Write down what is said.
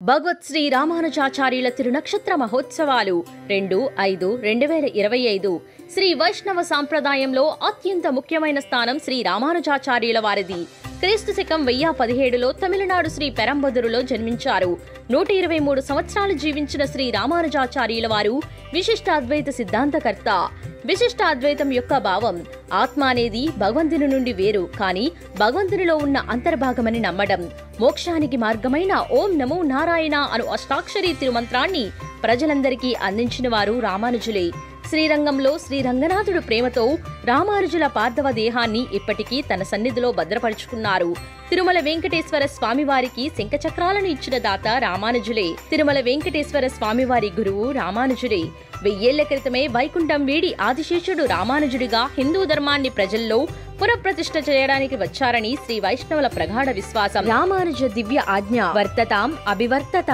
భగవత్ శ్రీ రామానుజాచార్యుల తిరునక్షత్ర మహోత్సవాలు 2/5/2025 శ్రీ వైష్ణవ సాంప్రదాయంలో అత్యంత ముఖ్యమైన స్థానం శ్రీ రామానుజాచార్యుల వారిది. క్రీస్తు శకం 1017లో తమిళనాడు శ్రీ పెరంబదూరులో జన్మించారు. 123 సంవత్సరాలు జీవించిన శ్రీ రామానుజాచార్యుల వారు విశిష్ట అద్వైత సిద్ధాంతకర్త. విశిష్ట అద్వైతం యొక్క భావం ఆత్మ అనేది భగవంతుని నుండి వేరు, కానీ భగవంతునిలో ఉన్న అంతర్భాగమని నమ్మడం. మోక్షానికి మార్గమైన ఓం నమో నారాయణ అను అష్టాక్షరీ తిరుమంత్రాన్ని ప్రజలందరికీ అందించిన వారు రామానుజులే. శ్రీరంగంలో శ్రీరంగనాథుడు ప్రేమతో రామానుజుల పార్థవ దేహాన్ని ఇప్పటికీ తన సన్నిధిలో భద్రపరుచుకున్నారు. తిరుమల వెంకటేశ్వర స్వామివారికి శంఖచక్రాలను ఇచ్చిన దాత రామానుజులే. తిరుమల వెంకటేశ్వర స్వామివారి గురువు రామానుజులే. 1000 ఏళ్ల క్రితమే వైకుంఠం వీడి ఆదిశేషుడు రామానుజుడిగా హిందూ ధర్మాన్ని ప్రజల్లో పునఃప్రతిష్ఠ చేయడానికి వచ్చారని శ్రీ వైష్ణవుల ప్రగాఢ విశ్వాసం. రామానుజ దివ్య ఆజ్ఞ వర్తతాం అభివర్తత.